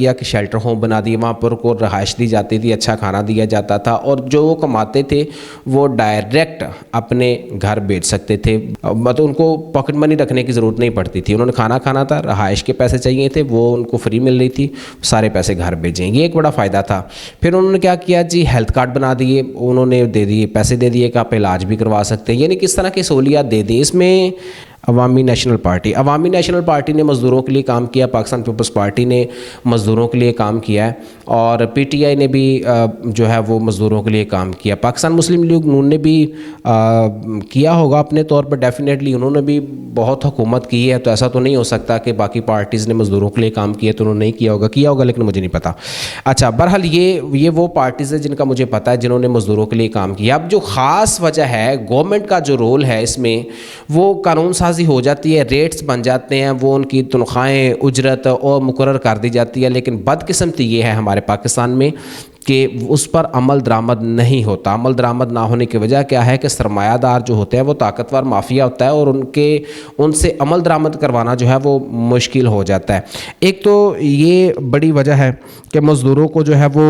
کیا کہ shelter home بنا دیے, وہاں پر کو رہائش دی جاتی تھی, اچھا کھانا دیا جاتا تھا, اور جو وہ کماتے تھے وہ ڈائریکٹ اپنے گھر بیچ سکتے تھے, مطلب ان کو پاکٹ منی رکھنے کی ضرورت نہیں پڑتی تھی. انہوں نے کھانا کھانا تھا, رہائش کے پیسے چاہیے تھے, وہ ان کو فری مل رہی تھی, سارے پیسے گھر بھیجیں, یہ ایک بڑا فائدہ تھا. پھر انہوں نے کیا کیا جی, ہیلتھ کارڈ بنا دیے, انہوں نے دے دیے پیسے دے دیے کہ آپ علاج بھی کروا سکتے ہیں, یعنی کس طرح کی سہولیات دے دیں. اس میں عوامی نیشنل پارٹی نے مزدوروں کے لیے کام کیا, پاکستان پیپلز پارٹی نے مزدوروں کے لیے کام کیا ہے, اور پی ٹی آئی نے بھی جو ہے وہ مزدوروں کے لیے کام کیا. پاکستان مسلم لیگ نون نے بھی کیا ہوگا اپنے طور پر, ڈیفینیٹلی انہوں نے بھی بہت حکومت کی ہے, تو ایسا تو نہیں ہو سکتا کہ باقی پارٹیز نے مزدوروں کے لیے کام کیا تو انہوں نے نہیں کیا ہوگا لیکن مجھے نہیں پتا. اچھا, بہرحال یہ وہ پارٹیز ہیں جن کا مجھے پتا ہے جنہوں نے مزدوروں کے لیے کام کیا. اب جو خاص وجہ ہے گورنمنٹ کا جو رول ہے اس میں, وہ قانون سازی ہو جاتی ہے, ریٹس بن جاتے ہیں, وہ ان کی تنخواہیں اجرت اور مقرر کر دی جاتی ہے, لیکن بدقسمتی یہ ہے ہمارے پاکستان میں کہ اس پر عمل درآمد نہیں ہوتا. عمل درآمد نہ ہونے کی وجہ کیا ہے کہ سرمایہ دار جو ہوتے ہیں وہ طاقتور مافیا ہوتا ہے, اور ان سے عمل درآمد کروانا جو ہے وہ مشکل ہو جاتا ہے. ایک تو یہ بڑی وجہ ہے کہ مزدوروں کو جو ہے وہ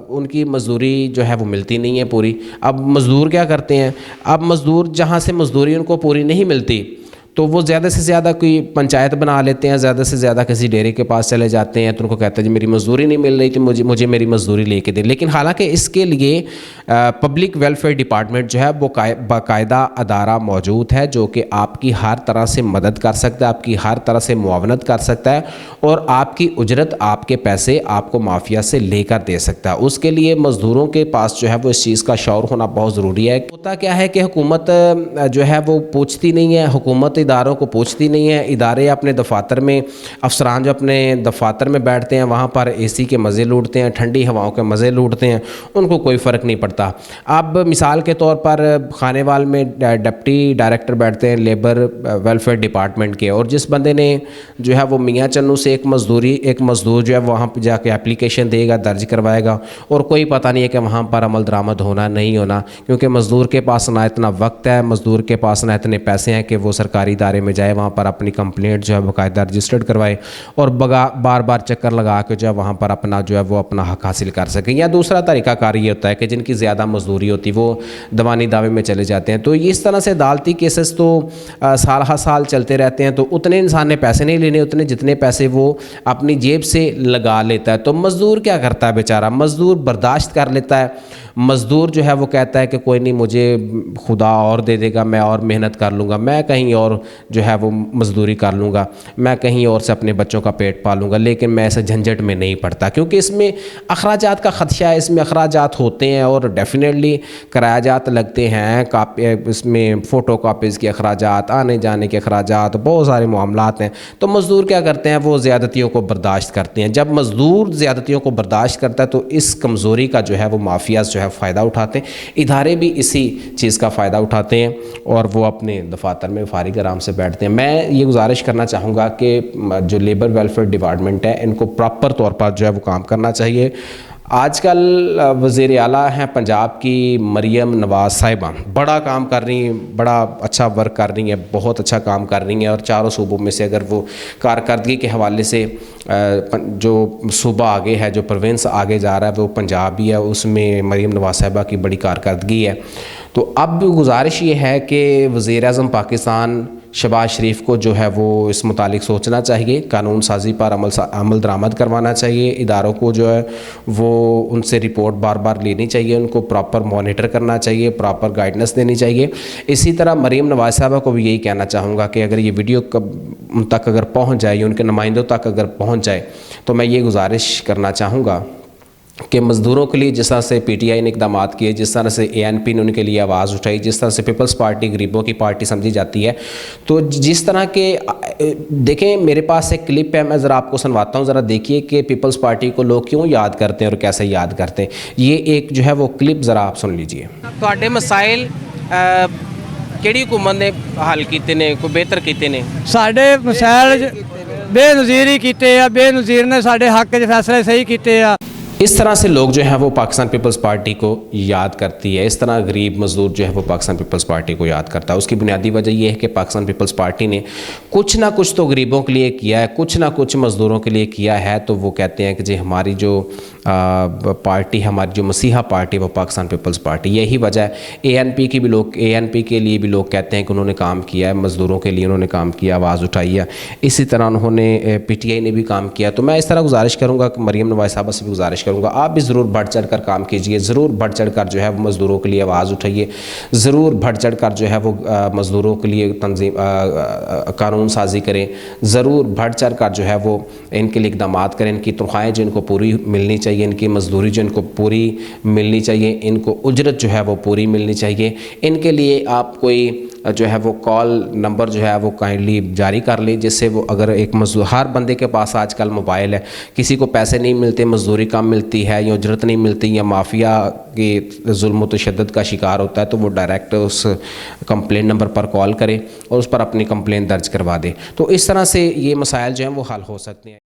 ان کی مزدوری جو ہے وہ ملتی نہیں ہے پوری. اب مزدور کیا کرتے ہیں, اب مزدور جہاں سے مزدوری ان کو پوری نہیں ملتی تو وہ زیادہ سے زیادہ کوئی پنچایت بنا لیتے ہیں, زیادہ سے زیادہ کسی ڈیری کے پاس چلے جاتے ہیں, تو ان کو کہتے ہیں جی میری مزدوری نہیں مل رہی تھی, مجھے میری مزدوری لے کے دیں. لیکن حالانکہ اس کے لیے پبلک ویلفیئر ڈپارٹمنٹ جو ہے وہ باقاعدہ ادارہ موجود ہے جو کہ آپ کی ہر طرح سے مدد کر سکتا ہے, آپ کی ہر طرح سے معاونت کر سکتا ہے, اور آپ کی اجرت, آپ کے پیسے آپ کو مافیا سے لے کر دے سکتا ہے. اس کے لیے مزدوروں کے پاس جو ہے وہ اس چیز کا شعور ہونا بہت ضروری ہے. ہوتا کیا ہے کہ حکومت جو ہے وہ پوچھتی نہیں ہے, حکومت اداروں کو پوچھتی نہیں ہے. ادارے اپنے دفاتر میں, افسران جو اپنے دفاتر میں بیٹھتے ہیں وہاں پر اے سی کے مزے لوٹتے ہیں, ٹھنڈی ہواؤں کے مزے لوٹتے ہیں, ان کو کوئی فرق نہیں پڑتا. اب مثال کے طور پر خانے وال میں ڈپٹی ڈائریکٹر بیٹھتے ہیں لیبر ویلفیئر ڈپارٹمنٹ کے, اور جس بندے نے جو ہے وہ میاں چنو سے ایک مزدور جو ہے وہاں پہ جا کے اپلیکیشن دے گا, درج کروائے گا, اور کوئی پتہ نہیں ہے کہ وہاں پر عمل درآمد ہونا نہیں ہونا, کیونکہ مزدور کے پاس نہ اتنا وقت ہے, مزدور کے پاس نہ اتنے پیسے ہیں کہ وہ سرکاری ادارے میں جائے, وہاں پر اپنی کمپلینٹ جو ہے باقاعدہ رجسٹرڈ کروائے اور بار بار چکر لگا کے جو ہے وہاں پر اپنا جو ہے وہ اپنا حق حاصل کر سکیں. یا دوسرا طریقہ کار یہ ہوتا ہے کہ جن کی زیادہ مزدوری ہوتی وہ دیوانی دعوے میں چلے جاتے ہیں. تو اس طرح سے عدالتی کیسز تو سال ہر سال چلتے رہتے ہیں, تو اتنے انسان نے پیسے نہیں لینے, اتنے جتنے پیسے وہ اپنی جیب سے لگا لیتا ہے. تو مزدور کیا کرتا ہے بیچارہ, مزدور برداشت کر لیتا ہے. مزدور جو ہے وہ کہتا ہے کہ کوئی نہیں, مجھے خدا اور دے دے گا, میں اور محنت کر لوں گا, میں کہیں اور جو ہے وہ مزدوری کر لوں گا, میں کہیں اور سے اپنے بچوں کا پیٹ پالوں گا, لیکن میں ایسے جھنجھٹ میں نہیں پڑتا, کیونکہ اس میں اخراجات کا خدشہ ہے, اس میں اخراجات ہوتے ہیں اور ڈیفینیٹلی کرایہ لگتے ہیں, اس میں فوٹو کاپیز کے اخراجات, آنے جانے کے اخراجات, بہت سارے معاملات ہیں. تو مزدور کیا کرتے ہیں, وہ زیادتیوں کو برداشت کرتے ہیں. جب مزدور زیادتیوں کو برداشت کرتا ہے تو اس کمزوری کا جو ہے وہ مافیاز جو ہے فائدہ اٹھاتے ہیں. ادارے بھی اسی چیز کا فائدہ اٹھاتے ہیں اور وہ اپنے دفاتر میں فارغ آرام سے بیٹھتے ہیں. میں یہ گزارش کرنا چاہوں گا کہ جو لیبر ویلفیئر ڈپارٹمنٹ ہے ان کو پراپر طور پر جو ہے وہ کام کرنا چاہیے. آج کل وزیر اعلیٰ ہیں پنجاب کی مریم نواز صاحبہ, بڑا کام کر رہی ہیں, بڑا اچھا ورک کر رہی ہیں, بہت اچھا کام کر رہی ہیں, اور چاروں صوبوں میں سے اگر وہ کارکردگی کے حوالے سے جو صوبہ آگے ہے, جو پروونس آگے جا رہا ہے وہ پنجاب ہی ہے, اس میں مریم نواز صاحبہ کی بڑی کارکردگی ہے. تو اب گزارش یہ ہے کہ وزیر اعظم پاکستان شہباز شریف کو جو ہے وہ اس متعلق سوچنا چاہیے, قانون سازی پر عمل درآمد کروانا چاہیے, اداروں کو جو ہے وہ ان سے رپورٹ بار بار لینی چاہیے, ان کو پراپر مانیٹر کرنا چاہیے, پراپر گائیڈنس دینی چاہیے. اسی طرح مریم نواز صاحبہ کو بھی یہی کہنا چاہوں گا کہ اگر یہ ویڈیو ان تک اگر پہنچ جائے, ان کے نمائندوں تک اگر پہنچ جائے, تو میں یہ گزارش کرنا چاہوں گا کہ مزدوروں کے لیے جس طرح سے پی ٹی آئی نے اقدامات کیے, جس طرح سے اے این پی نے ان کے لیے آواز اٹھائی, جس طرح سے پیپلز پارٹی غریبوں کی پارٹی سمجھی جاتی ہے, تو جس طرح کے دیکھیں میرے پاس ایک کلپ ہے, میں ذرا آپ کو سنواتا ہوں, ذرا دیکھیے کہ پیپلز پارٹی کو لوگ کیوں یاد کرتے ہیں اور کیسے یاد کرتے ہیں. یہ ایک جو ہے وہ کلپ ذرا آپ سن لیجئے. ਤੁਹਾਡੇ ਮਸਾਇਲ ਕਿਹੜੀ ਹੁਕੂਮਤ ਨੇ ਹੱਲ ਕੀਤੇ ਨੇ, ਕੋਈ ਬਿਹਤਰ ਕੀਤੇ ਨੇ? ਸਾਡੇ ਮਸਾਇਲ ਬੇਨਜ਼ੀਰ ਹੀ ਕੀਤੇ ਆ, ਬੇਨਜ਼ੀਰ ਨੇ ਸਾਡੇ ਹੱਕ 'ਚ ਫੈਸਲੇ ਸਹੀ ਕੀਤੇ ਆ. اس طرح سے لوگ جو ہیں وہ پاکستان پیپلز پارٹی کو یاد کرتی ہے، اس طرح غریب مزدور جو ہے وہ پاکستان پیپلز پارٹی کو یاد کرتا ہے۔ اس کی بنیادی وجہ یہ ہے کہ پاکستان پیپلز پارٹی نے کچھ نہ کچھ تو غریبوں کے لیے کیا ہے، کچھ نہ کچھ مزدوروں کے لیے کیا ہے، تو وہ کہتے ہیں کہ جی ہماری جو پارٹی، ہماری جو مسیحا پارٹی وہ پاکستان پیپلز پارٹی۔ یہی وجہ ہے اے این پی کے لیے بھی لوگ کہتے ہیں کہ انہوں نے کام کیا ہے، مزدوروں کے لیے انہوں نے کام کیا، آواز اٹھائی ہے۔ اسی طرح انہوں نے پی ٹی آئی نے بھی کام کیا۔ تو میں اس طرح گزارش کروں گا کہ مریم نواز صاحبہ سے بھی گزارش کروں گا، آپ بھی ضرور بڑھ چڑھ کر کام کیجئے، ضرور بڑھ چڑھ کر جو ہے وہ مزدوروں کے لیے آواز اٹھائیے، ضرور بڑھ چڑھ کر جو ہے وہ مزدوروں کے لیے قانون سازی کریں، ضرور بڑھ چڑھ کر جو ہے وہ ان کے لیے اقدامات کریں، ان کی تنخواہیں جو ان کو پوری ملنی چاہیے، ان کی مزدوری جو ان کو پوری ملنی چاہیے، ان کو اجرت جو ہے وہ پوری ملنی چاہیے۔ ان کے لیے آپ کوئی جو ہے وہ کال نمبر جو ہے وہ کائنڈلی جاری کر لیں، جس سے وہ اگر ایک مزدور، ہر بندے کے پاس آج کل موبائل ہے، کسی کو پیسے نہیں ملتے، مزدوری کم ملتی ہے یا اجرت نہیں ملتی یا مافیا کے ظلم و تشدد کا شکار ہوتا ہے، تو وہ ڈائریکٹ اس کمپلین نمبر پر کال کرے اور اس پر اپنی کمپلین درج کروا دے۔ تو اس طرح سے یہ مسائل جو ہیں وہ حل ہو سکتے ہیں۔